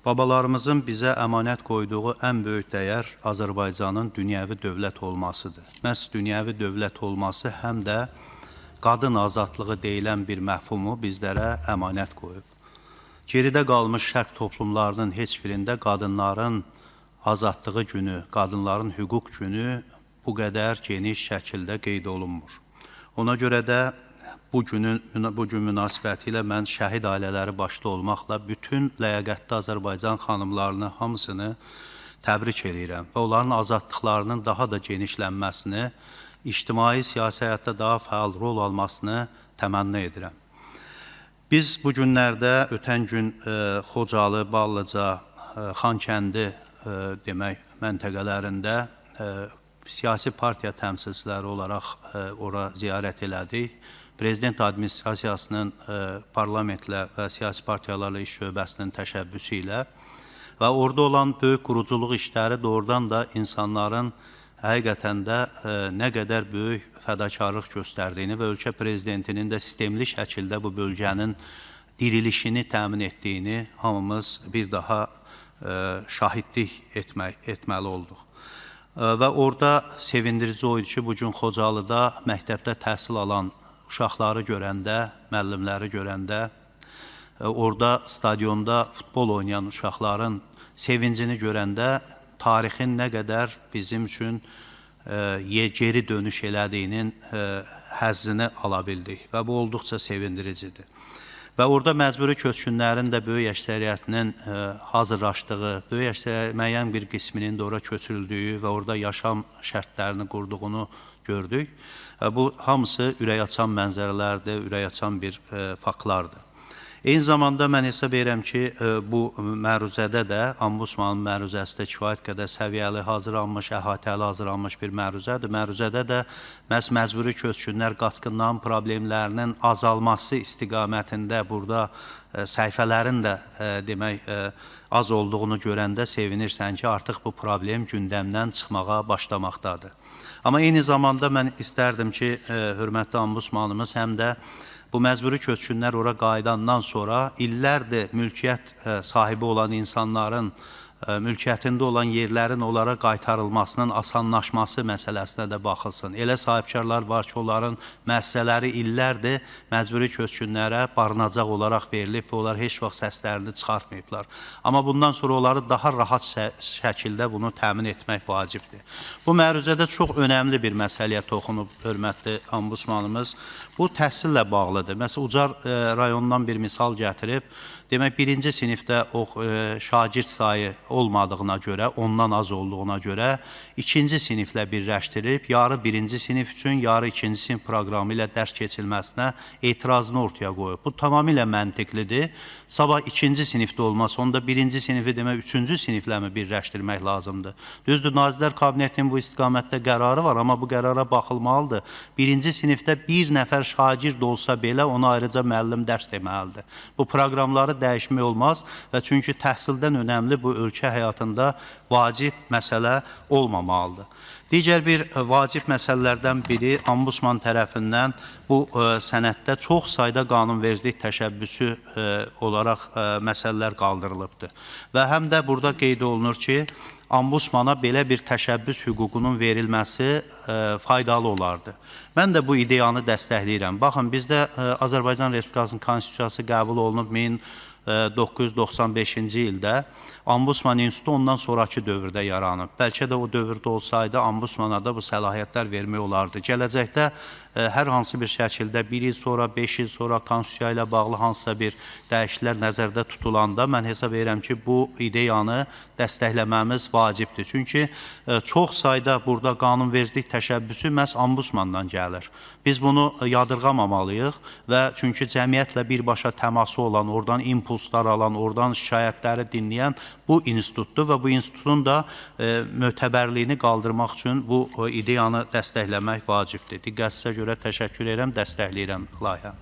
Babalarımızın bizə əmanət qoyduğu ən böyük dəyər Azərbaycanın dünyəvi dövlət olmasıdır. Məhz dünyəvi dövlət olması həm də qadın azadlığı deyilən bir məfhumu bizlərə əmanət qoyub. Geridə qalmış şərq toplumlarının heç birində qadınların azadlığı günü, qadınların hüquq günü bu qədər geniş şəkildə qeyd olunmur. Ona görə də bu gün münasibəti ilə mən şəhid ailələri başda olmaqla bütün ləyaqətli Azərbaycan xanımlarını hamısını təbrik edirəm və onların azadlıqlarının daha da genişlənməsini, ictimai siyasi həyatda daha fəal rol almasını təmənni edirəm. Biz bu günlərdə ötən gün Xocalı, Ballıca, Xankəndi demək məntəqələrində siyasi partiya təmsilçiləri olaraq ora ziyarət elədik. Prezident administrasiyasının parlamentlə və siyasi partiyalarla iş şöbəsinin təşəbbüsü ilə və orada olan böyük quruculuq işləri doğrudan da insanların həqiqətən də nə qədər böyük fədakarlıq göstərdiyini və ölkə prezidentinin də sistemli şəkildə bu bölgənin dirilişini təmin etdiyini hamımız bir daha şahidlik etməli olduq. Və orada sevindirici o idi ki, bugün Xocalıda məktəbdə təhsil alan uşaqları görəndə, müəllimləri görəndə, orada stadionda futbol oynayan uşaqların sevincini görəndə tarixin nə qədər bizim üçün geri dönüş elədiyinin həzzini ala bildik və bu olduqca sevindiricidir. Və orada məcburi köçkünlərin də böyük əksəriyyətinin hazırlaşdığı, müəyyən bir qisminin də ora köçürüldüyü və orada yaşam şərtlərini qurduğunu gördük. Bu hamısı ürəkaçan mənzərələrdir, ürəkaçan bir faktlardır. Eyni zamanda mən hesab edirəm ki, bu məruzədə də, Ombudsmanın məruzəsi də kifayət qədər səviyyəli hazırlanmış, əhatəli hazırlanmış bir məruzədir. Məruzədə də məhz məcburi köçkünlər qaçqınların problemlərinin azalması istiqamətində burada səhifələrin də demək az olduğunu görəndə sevinirsən ki, artıq bu problem gündəmdən çıxmağa başlamaqdadır. Amma eyni zamanda mən istərdim ki, hörmətli Ombudsmanımız həm də bu məcburi köçkünlər ora qayıdandan sonra illərdir mülkiyyət sahibi olan insanların mülkiyyətində olan yerlərin onlara qaytarılmasının asanlaşması məsələsinə də baxılsın. Elə sahibkarlar var ki, onların müəssisələri illərdir məcburi köçkünlərə barınacaq olaraq verilib və onlar heç vaxt səslərini çıxartmayıblar. Amma bundan sonra onları daha rahat şəkildə bunu təmin etmək vacibdir. Bu məruzədə çox önəmli bir məsələyə toxunub hörmətli Ombudsmanımız. Bu təhsillə bağlıdır. Məsələn, Ucar rayonundan bir misal gətirib, demək, birinci sinifdə şagird sayı olmadığına görə, ondan az olduğuna görə, ikinci siniflə birləşdirib, yarı birinci sinif üçün, yarı ikinci sinif proqramı ilə dərs keçilməsinə etirazını ortaya qoyub. Bu tamamilə məntiqlidir. Sabah ikinci sinifdə olmaz, onda birinci sinifi demək, üçüncü siniflə mi birləşdirmək lazımdır? Düzdür, Nazirlər Kabinetinin bu istiqamətdə qərarı var, amma bu qərara baxılmalıdır. Birinci sinifdə bir nəfər şagird olsa belə, ona ayrıca müəllim dərs deməlidir. Bu proqramları dəyişmək olmaz və çünki təhsildən önəmli bu ölkə həyatında vacib məsələ olmamalıdır. Digər bir vacib məsələlərdən biri Ombudsman tərəfindən bu sənəddə çox sayda qanunvericilik təşəbbüsü olaraq məsələlər qaldırılıbdır. Və həm də burada qeyd olunur ki, Ombudsmana belə bir təşəbbüs hüququnun verilməsi faydalı olardı. Mən də bu ideyanı dəstəkləyirəm. Baxın, bizdə Azərbaycan Respublikasının Konstitusiyası qəbul olunub 1995-ci ildə. Ombudsman institutu ondan sonraki dövrdə yaranıb. Bəlkə də o dövrdə olsaydı, Ombudsmana da bu səlahiyyətlər vermək olardı. Gələcəkdə hər hansı bir şəkildə 1 il sonra, 5 il sonra Konstitusiya ilə bağlı hansısa bir dəyişikliklər nəzərdə tutulanda mən hesab edirəm ki, bu ideyanı dəstəkləməmiz vacibdir. Çünki çox sayda burada qanunvericilik təşəbbüsü məhz Ombudsmandan gəlir. Biz bunu yadırğamamalıyıq və çünki cəmiyyətlə birbaşa təması olan, oradan impulslar alan, oradan şikayətləri dinləyən bu institutdur və bu institutun da mötəbərliyini qaldırmaq üçün bu ideyanı dəstəkləmək vacibdir. Diqqətinizə görə təşəkkür edirəm, dəstəkləyirəm layihə.